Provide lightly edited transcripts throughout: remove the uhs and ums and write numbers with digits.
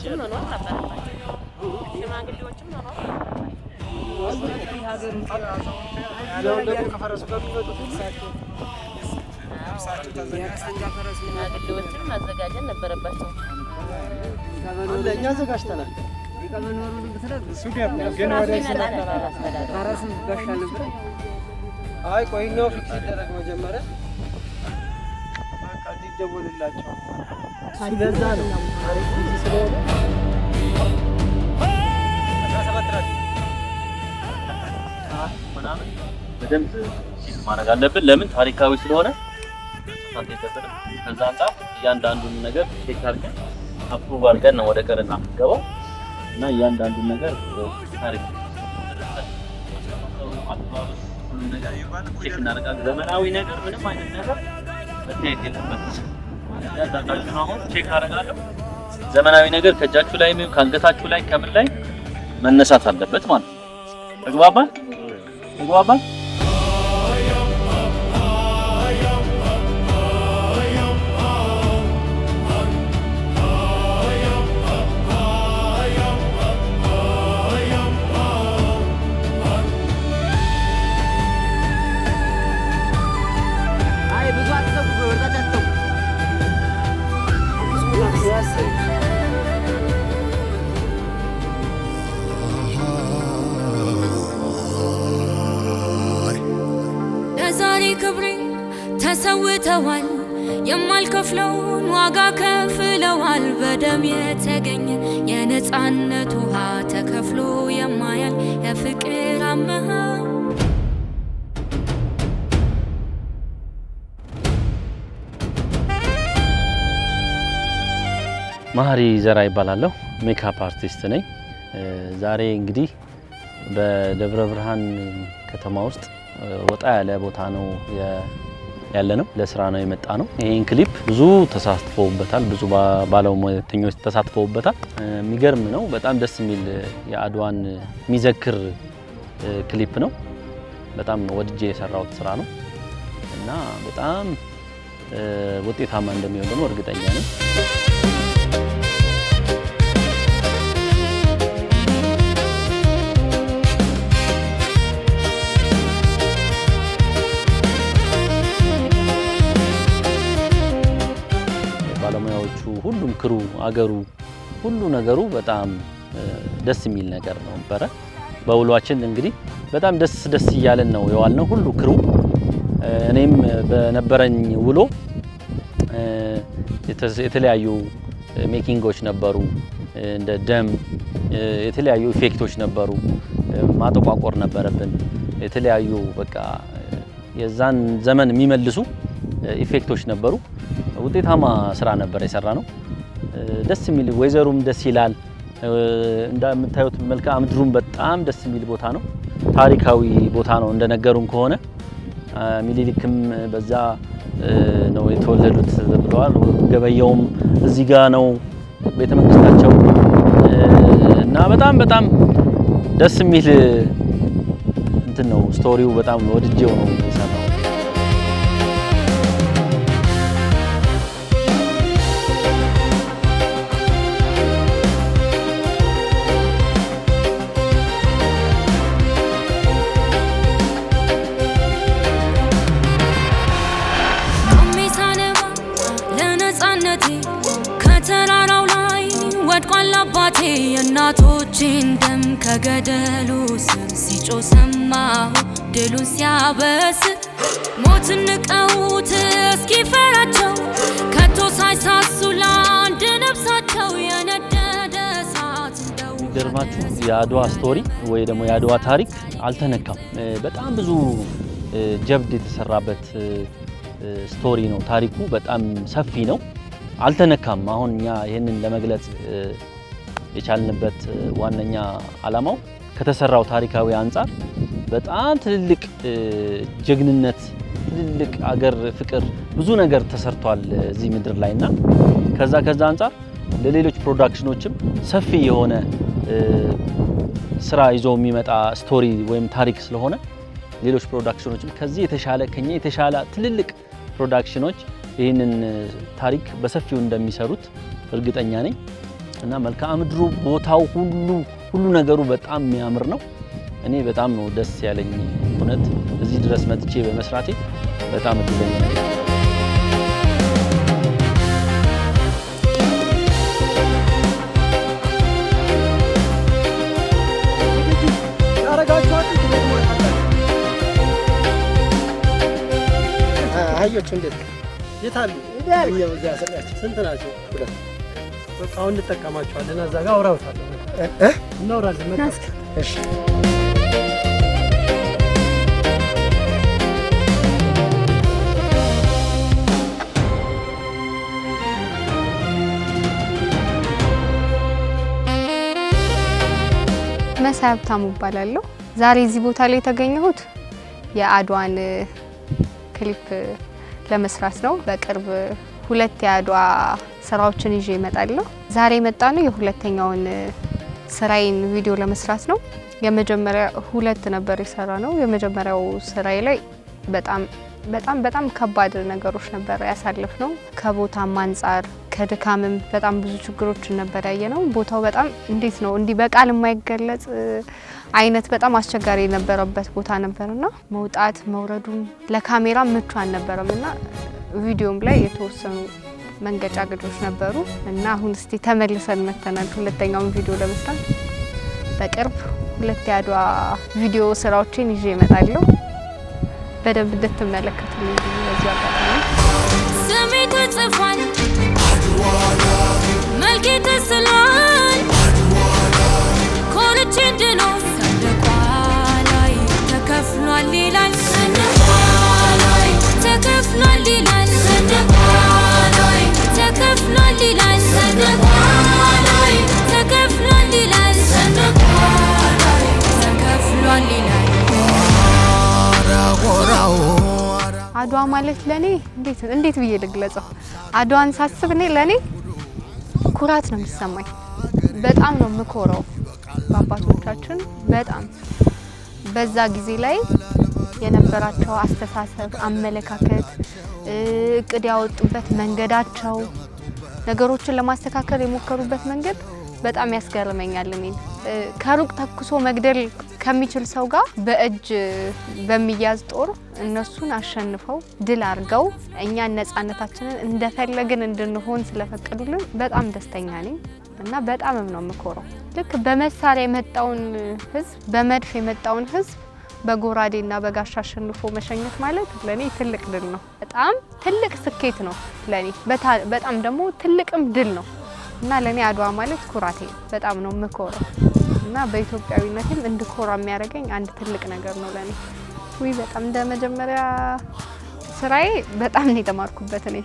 ሽማግሌዎችም መኖር ነበረባቸው። ሽማግሌዎችም መኖር ሽማግሌዎችም ማዘጋጀት ነበረባቸው። እኛ ዘጋጅተናል። አይ ቆይኛው ፊክስ ይደረግ መጀመሪያ በቃ እንዲደወልላቸው ስለዛ ነው ታሪክ እንጂ ስለሆነ ምናምን በደንብ ሲል ማድረግ አለብን። ለምን ታሪካዊ ስለሆነ ከዛ አንጻር እያንዳንዱን ነገር ቼክ አድርገን አፕሩቭ አድርገን ነው ወደ ቀረጻ የምንገባው እና እያንዳንዱን ነገር ታሪክ ቼክ እናደርጋለን። ዘመናዊ ነገር ምንም አይነት ነገር መታየት የለበትም። ያዳዳችሁ አሁን ቼክ አደርጋለሁ። ዘመናዊ ነገር ከእጃችሁ ላይ ወይም ከአንገታችሁ ላይ ከምን ላይ መነሳት አለበት ማለት ነው። ተግባባን? ለዛሬ ክብሬ ተሰውተዋል፣ የማልከፍለውን ዋጋ ከፍለዋል። በደም የተገኘ የነፃነት ውሃ ተከፍሎ የማያል የፍቅር አመሃ ማህሪ ዘራ ይባላለሁ። ሜካፕ አርቲስት ነኝ። ዛሬ እንግዲህ በደብረ ብርሃን ከተማ ውስጥ ወጣ ያለ ቦታ ነው ያለነው። ለስራ ነው የመጣ ነው። ይሄን ክሊፕ ብዙ ተሳትፈውበታል፣ ብዙ ባለሙያተኞች ተሳትፈውበታል። የሚገርም ነው። በጣም ደስ የሚል የአድዋን የሚዘክር ክሊፕ ነው። በጣም ወድጄ የሰራሁት ስራ ነው እና በጣም ውጤታማ እንደሚሆን ደግሞ እርግጠኛ ነኝ። ባለሙያዎቹ ሁሉም ክሩ አገሩ ሁሉ ነገሩ በጣም ደስ የሚል ነገር ነው ነበረ። በውሏችን እንግዲህ በጣም ደስ እያለን ነው የዋልነው ሁሉ ክሩ። እኔም በነበረኝ ውሎ የተለያዩ ሜኪንጎች ነበሩ፣ እንደ ደም የተለያዩ ኢፌክቶች ነበሩ። ማጠቋቆር ነበረብን። የተለያዩ በቃ የዛን ዘመን የሚመልሱ ኢፌክቶች ነበሩ። ውጤታማ ስራ ነበር የሰራ ነው። ደስ የሚል ወይዘሩም ደስ ይላል። እንደምታዩት መልክዓ ምድሩም በጣም ደስ የሚል ቦታ ነው። ታሪካዊ ቦታ ነው እንደነገሩን ከሆነ ሚኒሊክም በዛ ነው የተወለዱት ብለዋል። ገበያውም እዚህ ጋር ነው ቤተ መንግስታቸው እና በጣም ደስ የሚል እንትን ነው ስቶሪው። በጣም ወድጄው ነው የሰራው። ከተራራው ላይ ወድቋል አባቴ የእናቶቼን ደም ከገደሉ ስር ሲጮህ ሰማሁ ድሉን ሲያበስር ሞትን ንቀውት እስኪፈራቸው ከቶ ሳይሳሱ ለአንድ ነፍሳቸው የነደደ እሳት እንደው የሚገርማችሁ የአድዋ ስቶሪ ወይ ደግሞ የአድዋ ታሪክ አልተነካም። በጣም ብዙ ጀብድ የተሰራበት ስቶሪ ነው። ታሪኩ በጣም ሰፊ ነው፣ አልተነካም። አሁን እኛ ይሄንን ለመግለጽ የቻልንበት ዋነኛ ዓላማው ከተሰራው ታሪካዊ አንፃር በጣም ትልልቅ ጀግንነት፣ ትልልቅ አገር ፍቅር ብዙ ነገር ተሰርቷል እዚህ ምድር ላይና ከዛ አንፃር ለሌሎች ፕሮዳክሽኖችም ሰፊ የሆነ ስራ ይዞ የሚመጣ ስቶሪ ወይም ታሪክ ስለሆነ ሌሎች ፕሮዳክሽኖችም ከዚህ የተሻለ ከኛ የተሻለ ትልልቅ ፕሮዳክሽኖች ይህንን ታሪክ በሰፊው እንደሚሰሩት እርግጠኛ ነኝ። እና መልክዓ ምድሩ ቦታው ሁሉ ነገሩ በጣም የሚያምር ነው። እኔ በጣም ነው ደስ ያለኝ እውነት እዚህ ድረስ መጥቼ በመስራቴ በጣም እድለኛ ነኝ። አህዮቹ እንዴት የታሉ? ስንት ናቸው? በቃ አሁን እንጠቀማቸዋለን። እዛ ጋር አውራውታለሁ እናውራለን። እሺ መሳይ ሀብታሙ እባላለሁ። ዛሬ እዚህ ቦታ ላይ የተገኘሁት የአድዋን ክሊፕ ለመስራት ነው። በቅርብ 2 የአድዋ ስራዎችን ይዤ እመጣለሁ። ዛሬ የመጣነው የሁለተኛውን ስራዬን ቪዲዮ ለመስራት ነው። የመጀመሪያ 2 ነበር የሰራ ነው። የመጀመሪያው ስራዬ ላይ በጣም ከባድ ነገሮች ነበር ያሳለፍ ነው። ከቦታም አንጻር ከድካምም በጣም ብዙ ችግሮችን ነበር ያየነው። ቦታው በጣም እንዴት ነው እንዲህ በቃል የማይገለጽ አይነት በጣም አስቸጋሪ የነበረበት ቦታ ነበርና መውጣት መውረዱም ለካሜራ ምቹ አልነበረምና ቪዲዮም ላይ የተወሰኑ መንገጫገጮች ነበሩ እና አሁን እስቲ ተመልሰን መተናል ሁለተኛውን ቪዲዮ ለመስራት። በቅርብ 2 የአድዋ ቪዲዮ ስራዎችን ይዤ እመጣለሁ። በደንብ እንድትመለከቱልኝ በዚህ አጋጣሚ ስሜ ተጽፏል፣ መልኬ ተስሏል፣ ኮርቼ እንድኖር ሰንደቋ ላይ ተከፍሏል ይላል፣ ሰንደቋ ላይ ተከፍሏል ይላል፣ ሰንደቋ ላይ ተከፍሏል ይላል፣ ሰንደቋ ላይ ተከፍሏል ይላል፣ ሰንደቋ ላይ ተከፍሏል ይላል። አድዋ ማለት ለኔ እንዴት ብዬ ልግለጸው? አድዋን ሳስብ እኔ ለኔ ኩራት ነው የሚሰማኝ። በጣም ነው የምኮራው በአባቶቻችን። በጣም በዛ ጊዜ ላይ የነበራቸው አስተሳሰብ፣ አመለካከት፣ እቅድ ያወጡበት መንገዳቸው፣ ነገሮችን ለማስተካከል የሞከሩበት መንገድ በጣም ያስገርመኛል። እኔ ከሩቅ ተኩሶ መግደል ከሚችል ሰው ጋር በእጅ በሚያዝ ጦር እነሱን አሸንፈው ድል አድርገው እኛን ነፃነታችንን እንደፈለግን እንድንሆን ስለፈቀዱልን በጣም ደስተኛ ነኝ እና በጣም ነው የምኮረው። ልክ በመሳሪያ የመጣውን ህዝብ፣ በመድፍ የመጣውን ህዝብ በጎራዴና በጋሻ አሸንፎ መሸኘት ማለት ለኔ ትልቅ ድል ነው። በጣም ትልቅ ስኬት ነው ለኔ። በጣም ደግሞ ትልቅም ድል ነው እና ለኔ አድዋ ማለት ኩራቴ በጣም ነው የምኮረው እና በኢትዮጵያዊነትም እንድኮራ የሚያደርገኝ አንድ ትልቅ ነገር ነው ለኔ። በጣም እንደ መጀመሪያ ስራዬ በጣም ነው የተማርኩበት። እኔ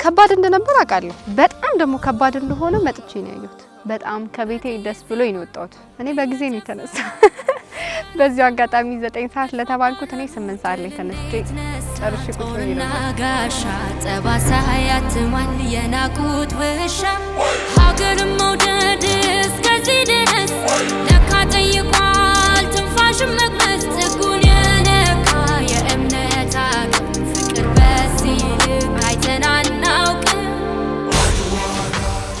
ከባድ እንደነበር አውቃለሁ። በጣም ደግሞ ከባድ እንደሆነ መጥቼ ነው ያየሁት። በጣም ከቤቴ ደስ ብሎኝ ነው የወጣሁት። እኔ በጊዜ ነው የተነሳ። በዚህ አጋጣሚ 9 ሰዓት ለተባልኩት እኔ 8 ሰዓት ላይ ተነስቼ ጨርሼ ቁጭ ብዬ ነበር። ጋሻ ጠባሳ ያትማል የናቁት ውሻ ሀገር መውደድ እስከዚህ ድረስ ለካ ጠይቋል ትንፋሽም መቅመስ ጥጉን የነካ የእምነት አቅም ፍቅር በዚህ ልክ አይተን አናውቅም።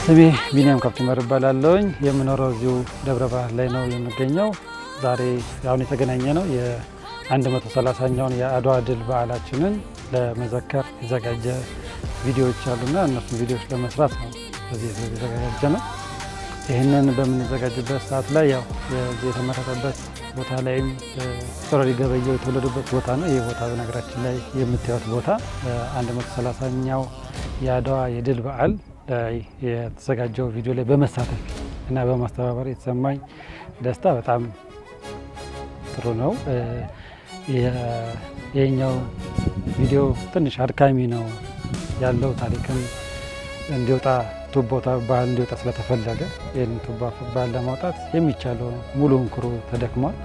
ስሜ ቢኒያም ከብትመር እባላለሁኝ። የምኖረው እዚሁ ደብረ ብርሃን ላይ ነው የምገኘው። ዛሬ አሁን የተገናኘ ነው የ130ኛውን የአድዋ ድል በዓላችንን ለመዘከር የተዘጋጀ ቪዲዮዎች አሉና እነሱን ቪዲዮዎች ለመስራት ነው እዚህ የተዘጋጀ ነው። ይህንን በምንዘጋጅበት ሰዓት ላይ ያው የተመረጠበት ቦታ ላይም ሶረሪ ገበየው የተወለዱበት ቦታ ነው። ይህ ቦታ በነገራችን ላይ የምታዩት ቦታ 130ኛው የአድዋ የድል በዓል ላይ የተዘጋጀው ቪዲዮ ላይ በመሳተፍ እና በማስተባበር የተሰማኝ ደስታ በጣም ጥሩ ነው። ይሄኛው ቪዲዮ ትንሽ አድካሚ ነው ያለው። ታሪክም እንዲወጣ ቱቦ ባህል እንዲወጣ ስለተፈለገ ይህን ቱቦ ባህል ለማውጣት የሚቻለው ሙሉውን ክሩ ተደክሟል።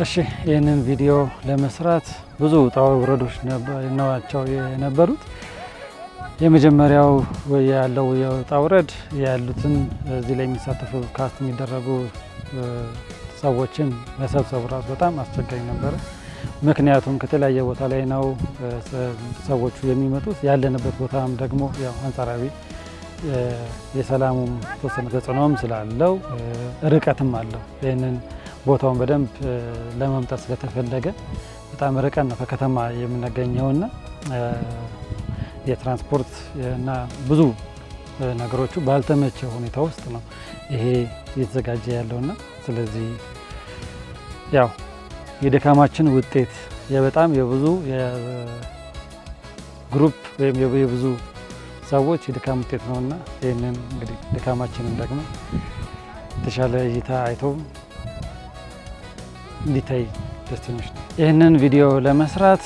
እሺ ይህንን ቪዲዮ ለመስራት ብዙ ውጣ ውረዶች ናቸው የነበሩት። የመጀመሪያው ያለው የውጣ ውረድ ያሉትን እዚህ ላይ የሚሳተፉ ካስት የሚደረጉ ሰዎችን መሰብሰቡ ራሱ በጣም አስቸጋሪ ነበረ። ምክንያቱም ከተለያየ ቦታ ላይ ነው ሰዎቹ የሚመጡት። ያለንበት ቦታም ደግሞ ያው አንጻራዊ የሰላሙም ተወሰነ ተጽዕኖም ስላለው ርቀትም አለው። ይህንን ቦታውን በደንብ ለመምጣት ስለተፈለገ በጣም ርቀን ነው ከከተማ የምንገኘውና የትራንስፖርት እና ብዙ ነገሮቹ ባልተመቸ ሁኔታ ውስጥ ነው ይሄ እየተዘጋጀ ያለውና ስለዚህ ያው የድካማችን ውጤት በጣም የብዙ ግሩፕ ወይም የብዙ ሰዎች የድካም ውጤት ነውና ይህንን እንግዲህ ድካማችንን ደግሞ የተሻለ እይታ አይቶ እንዲታይ ደስተኞች ነው። ይህንን ቪዲዮ ለመስራት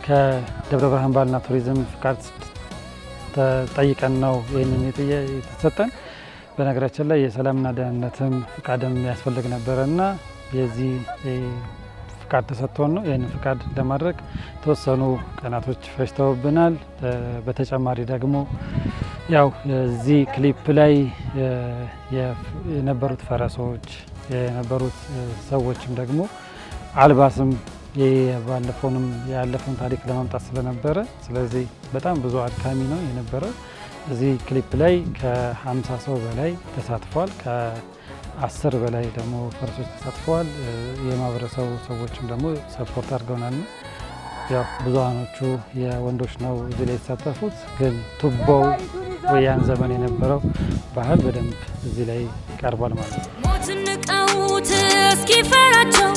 ከደብረ ብርሃን ባህልና ቱሪዝም ፍቃድ ተጠይቀን ነው ይህንን የተሰጠን። በነገራችን ላይ የሰላምና ደህንነትም ፍቃድም ያስፈልግ ነበረና የዚህ ፍቃድ ተሰጥቶን ነው። ይህንን ፍቃድ ለማድረግ የተወሰኑ ቀናቶች ፈጅተውብናል። በተጨማሪ ደግሞ ያው እዚህ ክሊፕ ላይ የነበሩት ፈረሶች የነበሩት ሰዎችም ደግሞ አልባስም ያለፈውን ታሪክ ለማምጣት ስለነበረ ስለዚህ በጣም ብዙ አድካሚ ነው የነበረ። እዚህ ክሊፕ ላይ ከ50 ሰው በላይ ተሳትፏል። ከ10 በላይ ደግሞ ፈረሶች ተሳትፈዋል። የማህበረሰቡ ሰዎችም ደግሞ ሰፖርት አድርገውናል። ያው ብዙሃኖቹ የወንዶች ነው እዚህ ላይ የተሳተፉት፣ ግን ቱቦው ወያን ዘመን የነበረው ባህል በደንብ እዚህ ላይ ይቀርባል ማለት ነው። ሞትን ንቀውት እስኪፈራቸው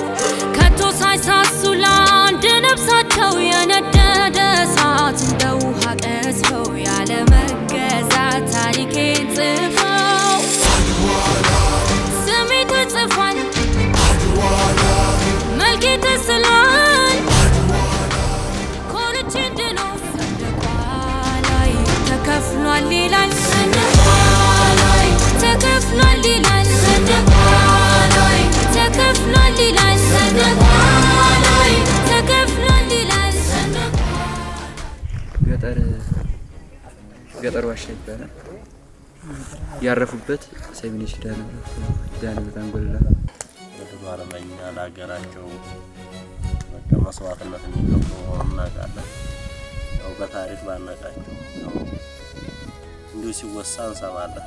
ከቶ ሳይሳሱ ለአንድ ነፍሳቸው የነደደ እሳት እንደ ውሃ ቀዝፈው ያለ መገዛት ታሪኬን ጽፈው ስሜ ተጽፏል፣ መልኬ ተስሏል። ኮልቼ እንድኖር ሰንደቋ ላይ ተከፍሏል ይላል ሰንደቋ ላይ ተከፍሏል ይላል ሰንደቋ ላይ ተከፍሏል ይላል ሰንደቋ ላይ ተከፍሏል ይላል ሰንደቋ። ገጠር ዋሻ ይባላል። ያረፉበት ሰሚነሽ ዳነ በታንጎላ ወደ አርመኛ ለሀገራቸው በቃ መስዋዕትነት የሚከፍሉ እናውቃለን። ያው በታሪክ ባናውቃቸው ያው እንዲሁ ሲወሳ እንሰማለን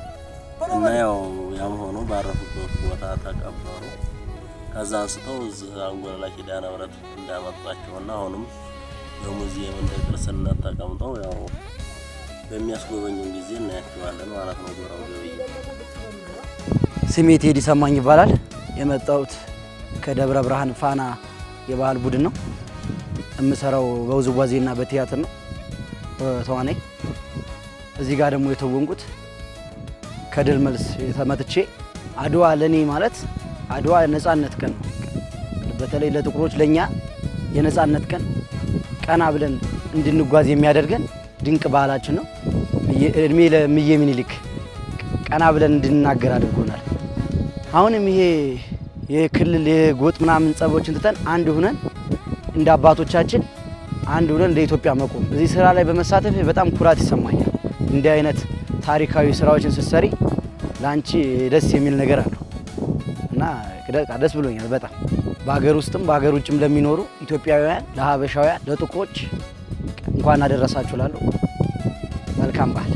እና ያው ያም ሆኖ ባረፉበት ቦታ ተቀበሩ። ከዛ አንስተው እዚህ አንጎላ ኪዳነ ምሕረት እንዳመጧቸውና አሁንም በሙዚየም እንደ ቅርስነት ተቀምጠው ያው በሚያስጎበኙን ጊዜ እናያቸዋለን ማለት ነው። ጎራው ገብይ ስሜ ቴዲ ሰማኝ ይባላል። የመጣሁት ከደብረ ብርሃን ፋና የባህል ቡድን ነው። የምሰራው በውዝዋዜና በቲያትር ነው ተዋናይ። እዚህ ጋር ደግሞ የተወንኩት ከድል መልስ ተመትቼ አድዋ ለኔ ማለት አድዋ ነፃነት ቀን ነው። በተለይ ለጥቁሮች ለኛ የነፃነት ቀን ቀና ብለን እንድንጓዝ የሚያደርገን ድንቅ ባህላችን ነው። እድሜ ለእምዬ ምኒልክ ቀና ብለን እንድንናገር አድርጎናል። አሁንም ይሄ የክልል የጎጥ ምናምን ጸቦችን ትተን አንድ ሆነን እንደ አባቶቻችን አንድ ሆነን እንደ ኢትዮጵያ መቆም እዚህ ስራ ላይ በመሳተፍ በጣም ኩራት ይሰማኛል። እንዲህ አይነት ታሪካዊ ስራዎችን ስትሰሪ ላንቺ ደስ የሚል ነገር አለው እና ደስ ብሎኛል በጣም። በሀገር ውስጥም በሀገር ውጭም ለሚኖሩ ኢትዮጵያውያን፣ ለሀበሻውያን፣ ለጥቁሮች እንኳን አደረሳችሁ ላለሁ መልካም በዓል።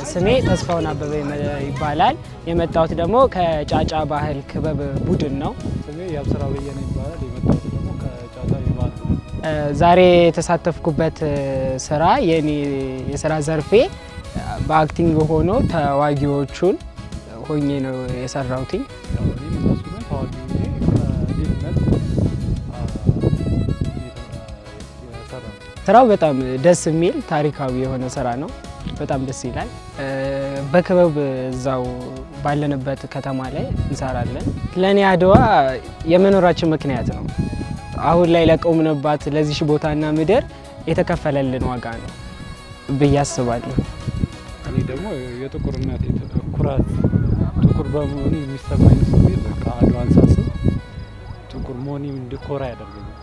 ስሜ ተስፋውን አበበ ይባላል። የመጣሁት ደግሞ ከጫጫ ባህል ክበብ ቡድን ነው። ስሜ ያብስራ በየነ ይባላል። የመጣሁት ደግሞ ከጫጫ ባህል። ዛሬ የተሳተፍኩበት ስራ የኔ የስራ ዘርፌ በአክቲንግ ሆኖ ተዋጊዎቹን ሆኜ ነው የሰራሁት። ስራው በጣም ደስ የሚል ታሪካዊ የሆነ ስራ ነው። በጣም ደስ ይላል። በክበብ እዛው ባለንበት ከተማ ላይ እንሰራለን። ለኔ አድዋ የመኖራችን ምክንያት ነው። አሁን ላይ ለቆምንባት ለዚህ ቦታና ምድር የተከፈለልን ዋጋ ነው ብዬ አስባለሁ። እኔ ደግሞ የጥቁርነት ኩራት ጥቁር በመሆኔ የሚሰማኝ ስሜት ከአድዋን ሳስብ ጥቁር መሆኔ እንድኮራ ያደርገኛል።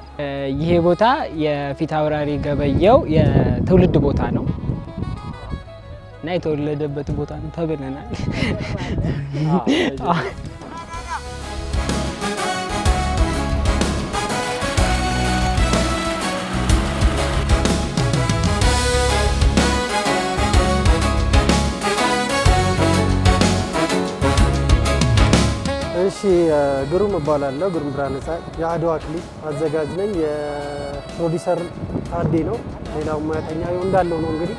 ይሄ ቦታ የፊት አውራሪ ገበየው የትውልድ ቦታ ነው እና የተወለደበት ቦታ ነው ተብለናል። እሺ ግሩም እባላለሁ። ግሩም ብርሃነ ፀሐይ የአድዋ ክሊፕ አዘጋጅ ነኝ። የፕሮዲሰር ታዴ ነው። ሌላው ሙያተኛ እንዳለው ነው። እንግዲህ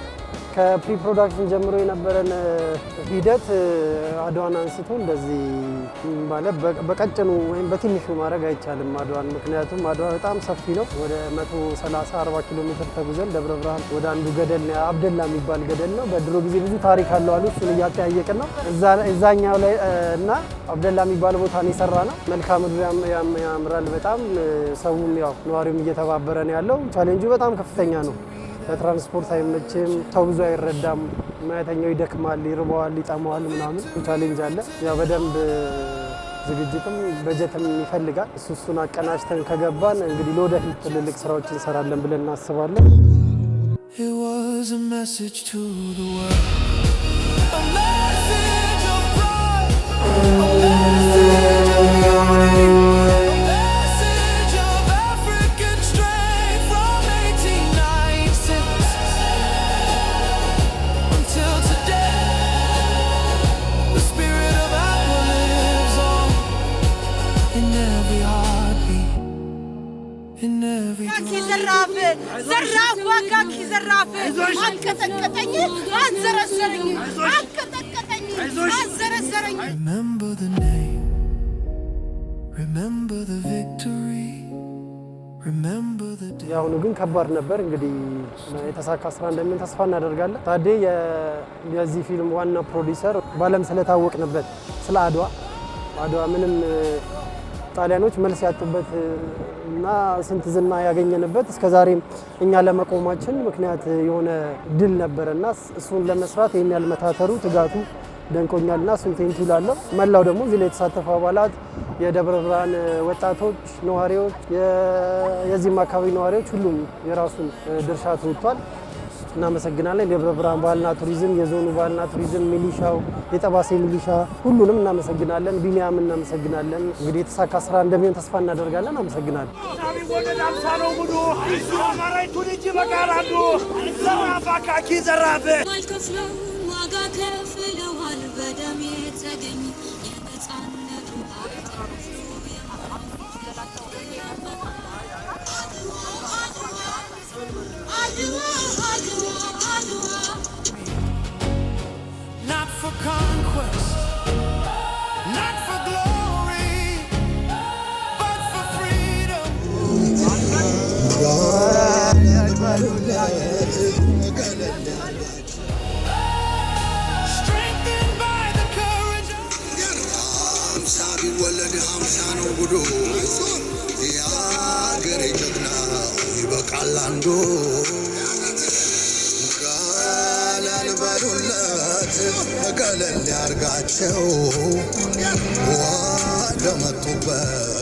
ከፕሪ ፕሮዳክሽን ጀምሮ የነበረን ሂደት አድዋን አንስቶ እንደዚህ ማለት በቀጭኑ ወይም በትንሹ ማድረግ አይቻልም አድዋን። ምክንያቱም አድዋ በጣም ሰፊ ነው። ወደ 130-40 ኪሎ ሜትር ተጉዘን ደብረ ብርሃን ወደ አንዱ ገደል አብደላ የሚባል ገደል ነው። በድሮ ጊዜ ብዙ ታሪክ አለው አሉ። እሱን እያጠያየቅን ነው እዛኛው ላይ እና አብደላ የሚባል ቦታ ነው የሰራ ነው። መልክዓ ምድሩ ያምራል በጣም። ሰውም ያው ነዋሪውም እየተባበረ ነው ያለው። ቻሌንጁ በጣም ከፍተኛ ነው። ለትራንስፖርት አይመችም። ሰው ብዙ አይረዳም። ሙያተኛው ይደክማል፣ ይርበዋል፣ ይጠማዋል ምናምን ቻሌንጅ አለ። ያው በደንብ ዝግጅትም በጀትም ይፈልጋል። እሱን አቀናጅተን ከገባን እንግዲህ ለወደፊት ትልልቅ ስራዎች እንሰራለን ብለን እናስባለን። ዘራፍ ዋጋኪ ዘራፍ አንቀጠቀጠኝ አንዘረዘረኝ አንቀጠቀጠኝ አንዘረዘረኝ። Remember the name, remember the victory, remember the day. ያሁኑ ግን ከባድ ነበር። እንግዲህ የተሳካ ስራ እንደምን ተስፋ እናደርጋለን። ታዴ የዚህ ፊልም ዋና ፕሮዲሰር ባለም ስለታወቅንበት ስለ አድዋ ምንም ጣሊያኖች መልስ ያጡበት እና ስንት ዝና ያገኘንበት እስከዛሬም እኛ ለመቆማችን ምክንያት የሆነ ድል ነበርና እሱን ለመስራት ይሄን ያልመታተሩ ትጋቱ ደንቆኛልና እሱን ቴንኪ ይላለሁ። መላው ደግሞ እዚህ ላይ የተሳተፉ አባላት፣ የደብረ ብርሃን ወጣቶች፣ ነዋሪዎች፣ የዚህም አካባቢ ነዋሪዎች ሁሉም የራሱን ድርሻ ተወጥቷል። እናመሰግናለን። ደብረ ብርሃን ባህልና ቱሪዝም፣ የዞኑ ባህልና ቱሪዝም፣ ሚሊሻው፣ የጠባሴ ሚሊሻ ሁሉንም እናመሰግናለን። ቢኒያም እናመሰግናለን። እንግዲህ የተሳካ ስራ እንደሚሆን ተስፋ እናደርጋለን። አመሰግናለን። Not for conquest, not for glory, but for freedom. Strengthened by the courage of ቀለል ያርጋቸው ወደ መጡበት